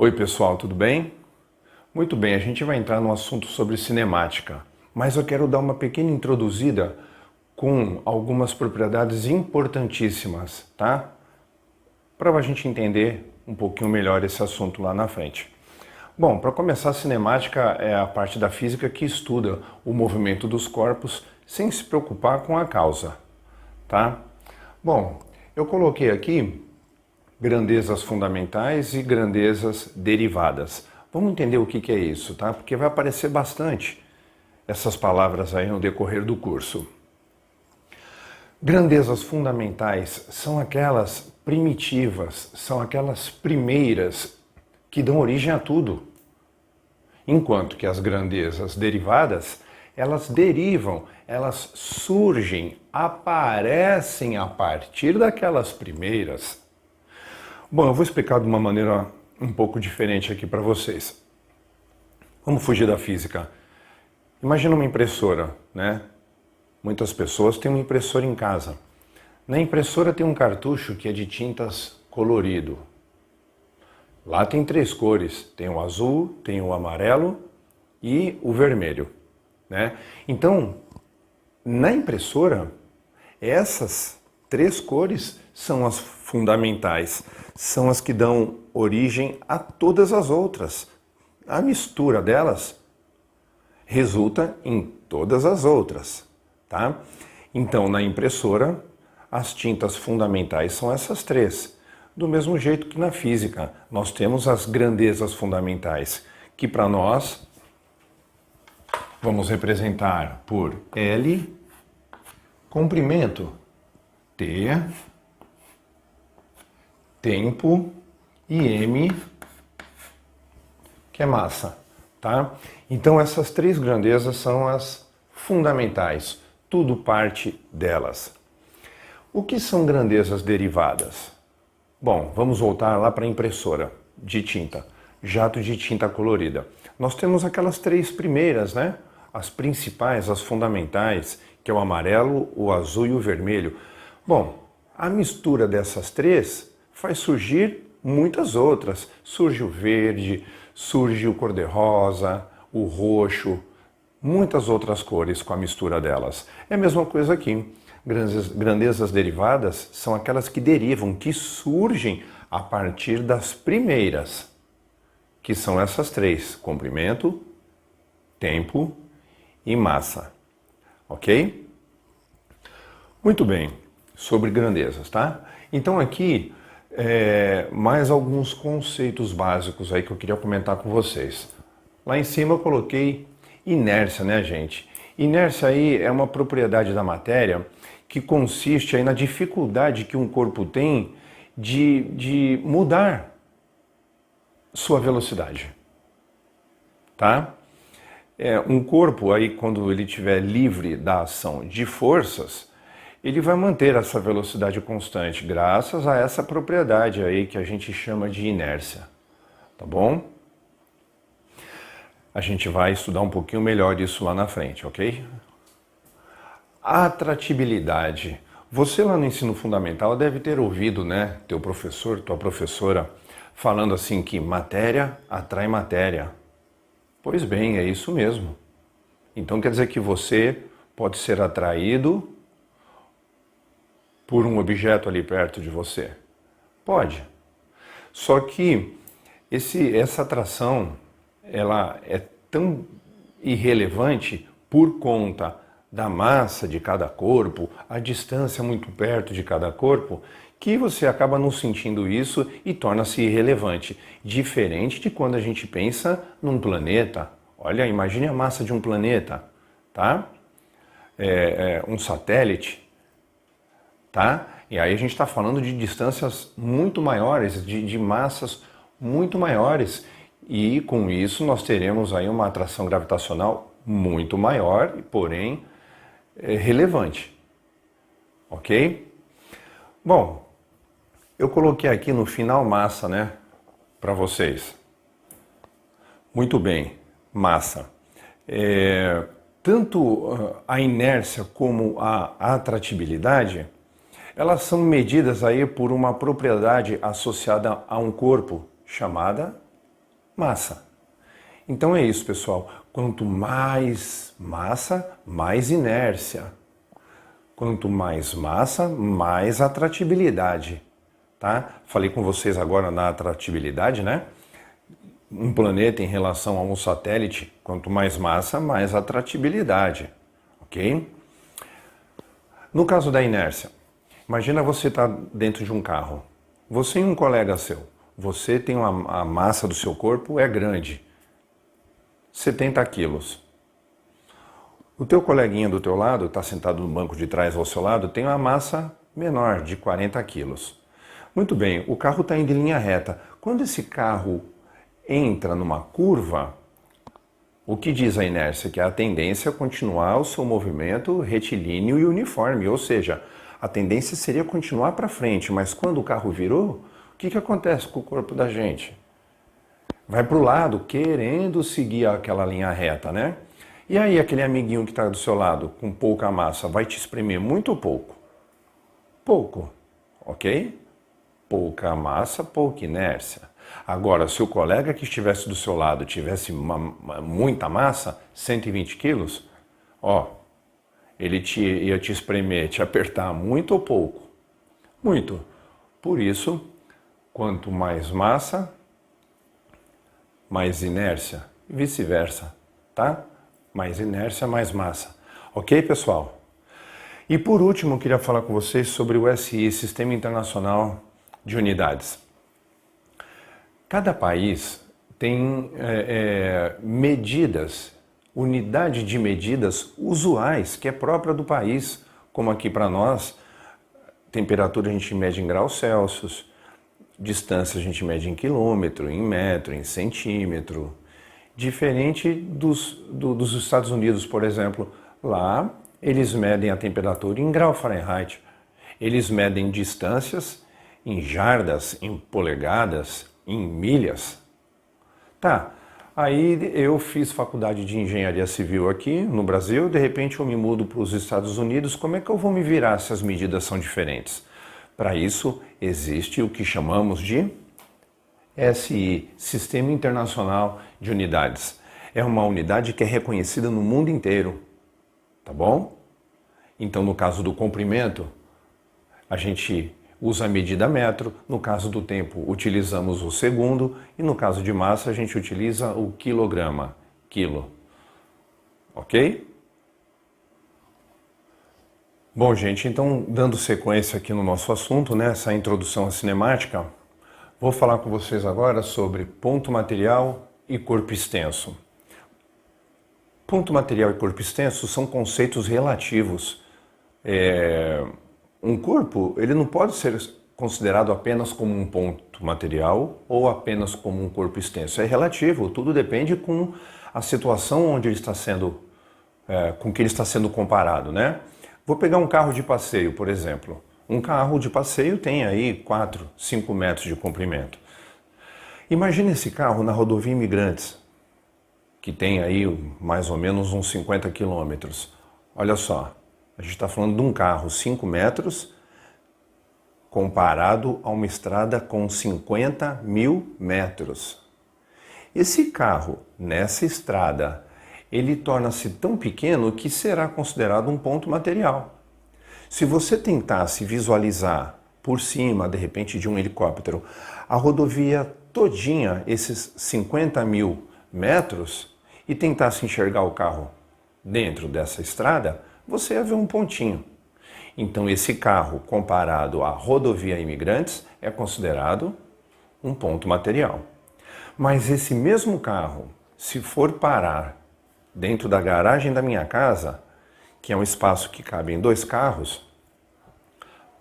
Oi pessoal, tudo bem? Muito bem, a gente vai entrar num assunto sobre cinemática, mas eu quero dar uma pequena introduzida com algumas propriedades importantíssimas, tá? Para a gente entender um pouquinho melhor esse assunto lá na frente. Bom, para começar, a cinemática é a parte da física que estuda o movimento dos corpos sem se preocupar com a causa, tá? Bom, eu coloquei aqui grandezas fundamentais e grandezas derivadas. Vamos entender o que é isso, tá? Porque vai aparecer bastante essas palavras aí no decorrer do curso. Grandezas fundamentais são aquelas primitivas, são aquelas primeiras que dão origem a tudo. Enquanto que as grandezas derivadas, elas derivam, elas surgem, aparecem a partir daquelas primeiras. Bom, eu vou explicar de uma maneira um pouco diferente aqui para vocês. Vamos fugir da física. Imagina uma impressora, né? Muitas pessoas têm uma impressora em casa. Na impressora tem um cartucho que é de tintas colorido. Lá tem 3 cores, tem o azul, tem o amarelo e o vermelho, né? Então, na impressora, essas 3 cores são as fundamentais, são as que dão origem a todas as outras. A mistura delas resulta em todas as outras, tá? Então, na impressora, as tintas fundamentais são essas 3. Do mesmo jeito que na física, nós temos as grandezas fundamentais, que para nós vamos representar por L, comprimento, T, tempo e M, que é massa, tá? Então essas 3 grandezas são as fundamentais, tudo parte delas. O que são grandezas derivadas? Bom, vamos voltar lá para a impressora de tinta, jato de tinta colorida. Nós temos aquelas 3 primeiras, né? As principais, as fundamentais, que é o amarelo, o azul e o vermelho. Bom, a mistura dessas 3 faz surgir muitas outras. Surge o verde, surge o cor-de-rosa, o roxo, muitas outras cores com a mistura delas. É a mesma coisa aqui. Grandezas derivadas são aquelas que derivam, que surgem a partir das primeiras, que são essas 3, comprimento, tempo e massa. Ok? Muito bem, sobre grandezas, tá? Então aqui, mais alguns conceitos básicos aí que eu queria comentar com vocês. Lá em cima eu coloquei inércia, né, gente? Inércia aí é uma propriedade da matéria que consiste aí na dificuldade que um corpo tem de mudar sua velocidade, tá? Um corpo aí, quando ele estiver livre da ação de forças, ele vai manter essa velocidade constante, graças a essa propriedade aí que a gente chama de inércia, tá bom? A gente vai estudar um pouquinho melhor isso lá na frente, ok? Atratibilidade. Você lá no ensino fundamental deve ter ouvido, né, teu professor, tua professora, falando assim que matéria atrai matéria. Pois bem, é isso mesmo. Então quer dizer que você pode ser atraído por um objeto ali perto de você? Pode. Só que essa atração, ela é tão irrelevante por conta da massa de cada corpo, a distância muito perto de cada corpo, que você acaba não sentindo isso e torna-se irrelevante. Diferente de quando a gente pensa num planeta. Olha, imagine a massa de um planeta, tá? Um satélite, tá? E aí a gente está falando de distâncias muito maiores, de massas muito maiores. E com isso nós teremos aí uma atração gravitacional muito maior, porém relevante. Ok? Bom, eu coloquei aqui no final massa, né? Para vocês. Muito bem, massa. Tanto a inércia como a atratibilidade, elas são medidas aí por uma propriedade associada a um corpo chamada Massa. Então é isso, pessoal. Quanto mais massa, mais inércia. Quanto mais massa, mais atratividade, tá? Falei com vocês agora na atratividade, né? Um planeta em relação a um satélite, quanto mais massa, mais atratividade, ok? No caso da inércia, imagina você estar dentro de um carro. Você e um colega seu. Você tem a massa do seu corpo é grande, 70 quilos. O teu coleguinha do teu lado, está sentado no banco de trás ao seu lado, tem uma massa menor, de 40 quilos. Muito bem, o carro está indo em linha reta. Quando esse carro entra numa curva, o que diz a inércia? Que a tendência é continuar o seu movimento retilíneo e uniforme, ou seja, a tendência seria continuar para frente, mas quando o carro virou, o que acontece com o corpo da gente? Vai para o lado, querendo seguir aquela linha reta, né? E aí aquele amiguinho que está do seu lado, com pouca massa, vai te espremer muito ou pouco? Pouco, ok? Pouca massa, pouca inércia. Agora, se o colega que estivesse do seu lado tivesse muita massa, 120 quilos, ó, ele ia te espremer, te apertar muito ou pouco? Muito. Por isso, quanto mais massa, mais inércia, e vice-versa, tá? Mais inércia, mais massa. Ok, pessoal? E por último, eu queria falar com vocês sobre o SI, Sistema Internacional de Unidades. Cada país tem medidas, unidade de medidas usuais, que é própria do país, como aqui para nós, temperatura a gente mede em graus Celsius, distância a gente mede em quilômetro, em metro, em centímetro. Diferente dos Estados Unidos, por exemplo. Lá, eles medem a temperatura em grau Fahrenheit. Eles medem distâncias em jardas, em polegadas, em milhas. Tá, aí eu fiz faculdade de engenharia civil aqui no Brasil, de repente eu me mudo para os Estados Unidos, como é que eu vou me virar se as medidas são diferentes? Para isso, existe o que chamamos de SI, Sistema Internacional de Unidades. É uma unidade que é reconhecida no mundo inteiro, tá bom? Então, no caso do comprimento, a gente usa a medida metro, no caso do tempo, utilizamos o segundo, e no caso de massa, a gente utiliza o quilograma, quilo. Ok? Bom, gente, então, dando sequência aqui no nosso assunto, né, essa introdução à cinemática, vou falar com vocês agora sobre ponto material e corpo extenso. Ponto material e corpo extenso são conceitos relativos. Um corpo, ele não pode ser considerado apenas como um ponto material ou apenas como um corpo extenso. É relativo, tudo depende com a situação onde ele está sendo, com que ele está sendo comparado, né? Vou pegar um carro de passeio, por exemplo. Um carro de passeio tem aí 4, 5 metros de comprimento. Imagine esse carro na rodovia Imigrantes, que tem aí mais ou menos uns 50 quilômetros. Olha só, a gente está falando de um carro 5 metros comparado a uma estrada com 50 mil metros. Esse carro, nessa estrada, ele torna-se tão pequeno que será considerado um ponto material. Se você tentasse visualizar por cima, de repente, de um helicóptero, a rodovia todinha, esses 50 mil metros, e tentasse enxergar o carro dentro dessa estrada, você ia ver um pontinho. Então, esse carro, comparado à rodovia Imigrantes, é considerado um ponto material. Mas esse mesmo carro, se for parar dentro da garagem da minha casa, que é um espaço que cabe em 2 carros,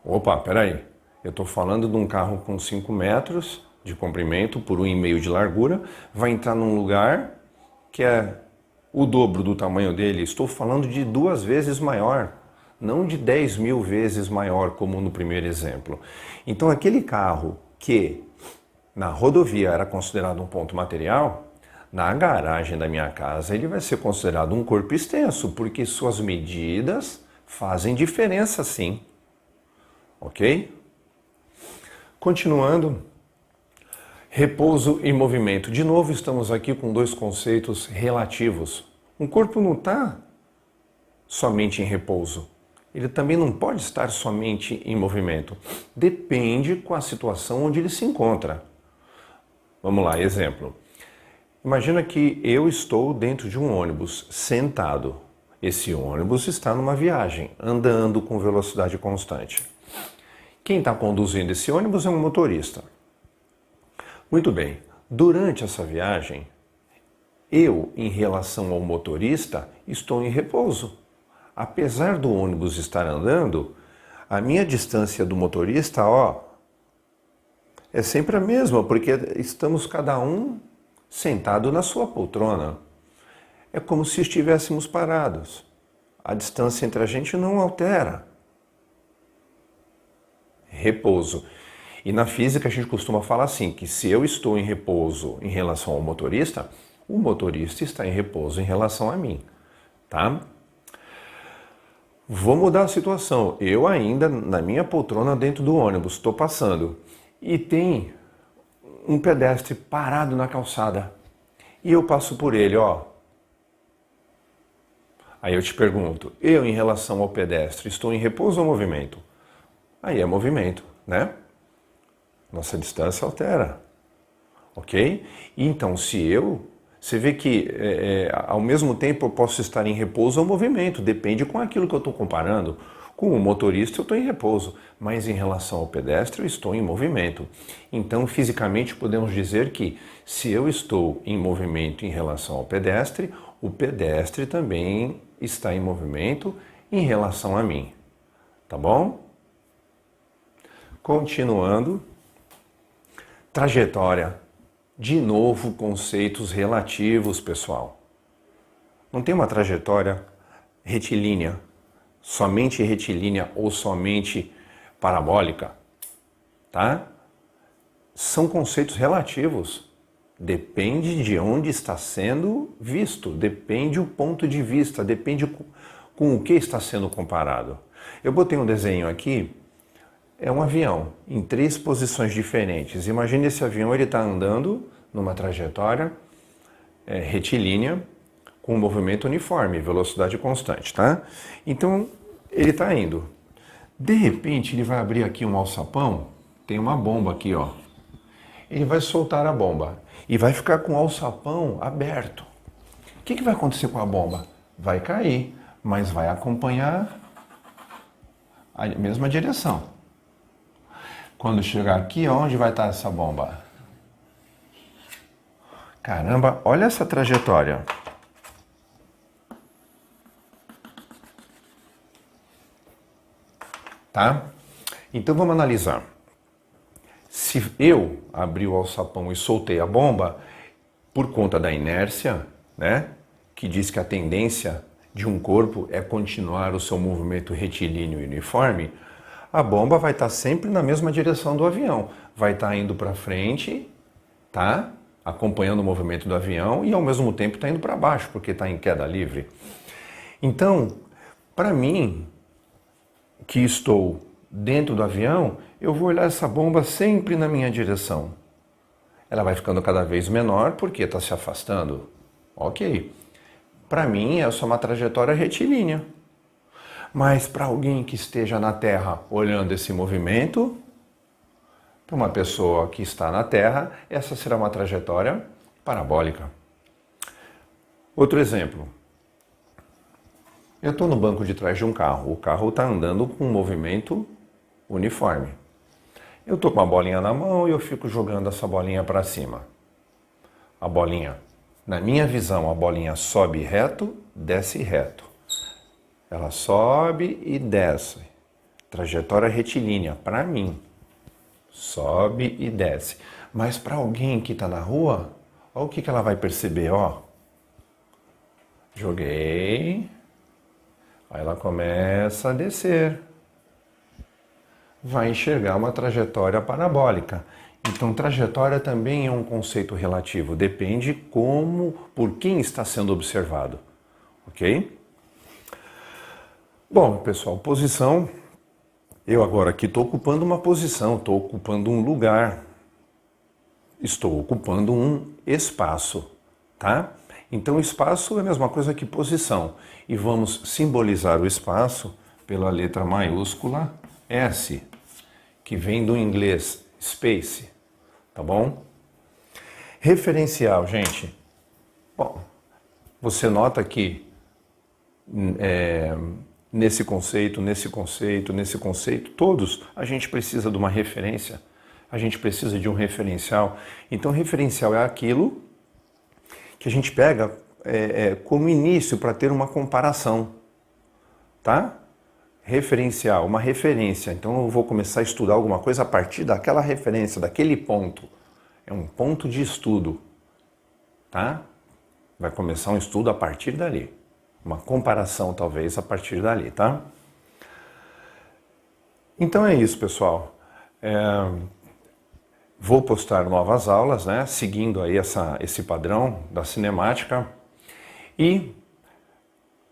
opa, peraí, eu estou falando de um carro com 5 metros de comprimento por 1,5 de largura, vai entrar num lugar que é o dobro do tamanho dele. Estou falando de 2 vezes maior, não de 10 mil vezes maior, como no primeiro exemplo. Então, aquele carro que na rodovia era considerado um ponto material, na garagem da minha casa ele vai ser considerado um corpo extenso, porque suas medidas fazem diferença sim. Ok? Continuando, Repouso e movimento. De novo, estamos aqui com dois conceitos relativos. Um corpo não está somente em repouso. Ele também não pode estar somente em movimento. Depende com a situação onde ele se encontra. Vamos lá, exemplo. Imagina que eu estou dentro de um ônibus, sentado. Esse ônibus está numa viagem, andando com velocidade constante. Quem está conduzindo esse ônibus é um motorista. Muito bem, durante essa viagem, eu, em relação ao motorista, estou em repouso. Apesar do ônibus estar andando, a minha distância do motorista, é sempre a mesma, porque estamos cada um sentado na sua poltrona. É como se estivéssemos parados. A distância entre a gente não altera. Repouso. E na física a gente costuma falar assim, que se eu estou em repouso em relação ao motorista, o motorista está em repouso em relação a mim, tá? Vou mudar a situação. Eu ainda na minha poltrona dentro do ônibus, estou passando e tem um pedestre parado na calçada e eu passo por ele, Aí eu te pergunto, eu em relação ao pedestre estou em repouso ou movimento? Aí é movimento, né? Nossa distância altera, ok? Então, você vê que ao mesmo tempo eu posso estar em repouso ou movimento, depende com aquilo que eu estou comparando. Com o motorista eu estou em repouso, mas em relação ao pedestre eu estou em movimento. Então, fisicamente podemos dizer que se eu estou em movimento em relação ao pedestre, o pedestre também está em movimento em relação a mim, tá bom? Continuando. Trajetória. De novo, conceitos relativos, pessoal. Não tem uma trajetória retilínea, somente retilínea ou somente parabólica, tá? São conceitos relativos. Depende de onde está sendo visto, depende o ponto de vista, depende com o que está sendo comparado. Eu botei um desenho aqui. É um avião em 3 posições diferentes. Imagine esse avião, ele está andando numa trajetória retilínea com um movimento uniforme, velocidade constante, tá? Então, ele está indo. De repente, ele vai abrir aqui um alçapão, tem uma bomba aqui, Ele vai soltar a bomba e vai ficar com o alçapão aberto. O que vai acontecer com a bomba? Vai cair, mas vai acompanhar a mesma direção. Quando chegar aqui, onde vai estar essa bomba? Caramba, olha essa trajetória. Tá? Então vamos analisar. Se eu abri o alçapão e soltei a bomba, por conta da inércia, né, que diz que a tendência de um corpo é continuar o seu movimento retilíneo e uniforme, a bomba vai estar sempre na mesma direção do avião. Vai estar indo para frente, tá? Acompanhando o movimento do avião e ao mesmo tempo está indo para baixo, porque está em queda livre. Então, para mim, que estou dentro do avião, eu vou olhar essa bomba sempre na minha direção. Ela vai ficando cada vez menor porque está se afastando. Ok. Para mim, essa é uma trajetória retilínea. Mas para alguém que esteja na Terra olhando esse movimento, para uma pessoa que está na Terra, essa será uma trajetória parabólica. Outro exemplo. Eu estou no banco de trás de um carro. O carro está andando com um movimento uniforme. Eu estou com uma bolinha na mão e eu fico jogando essa bolinha para cima. A bolinha, na minha visão, a bolinha sobe reto, desce reto. Ela sobe e desce. Trajetória retilínea, para mim. Sobe e desce. Mas para alguém que está na rua, olha o que ela vai perceber, Joguei. Aí ela começa a descer. Vai enxergar uma trajetória parabólica. Então, trajetória também é um conceito relativo. Depende por quem está sendo observado. Ok? Bom, pessoal, posição. Eu agora aqui estou ocupando uma posição, estou ocupando um lugar. estou ocupando um espaço, tá? Então, espaço é a mesma coisa que posição. E vamos simbolizar o espaço pela letra maiúscula S, que vem do inglês space, tá bom? Referencial, gente. Bom, você nota que nesse conceito, todos a gente precisa de uma referência, a gente precisa de um referencial. Então, referencial é aquilo que a gente pega como início para ter uma comparação, tá? Referencial, uma referência. Então, eu vou começar a estudar alguma coisa a partir daquela referência, daquele ponto. É um ponto de estudo, tá? Vai começar um estudo a partir dali. Uma comparação, talvez, a partir dali, tá? Então é isso, pessoal. Vou postar novas aulas, né? Seguindo aí esse padrão da cinemática. E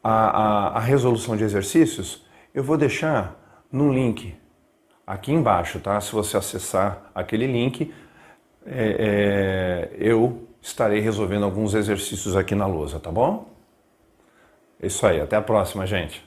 a resolução de exercícios eu vou deixar no link aqui embaixo, tá? Se você acessar aquele link, eu estarei resolvendo alguns exercícios aqui na lousa, tá bom? É isso aí, até a próxima, gente.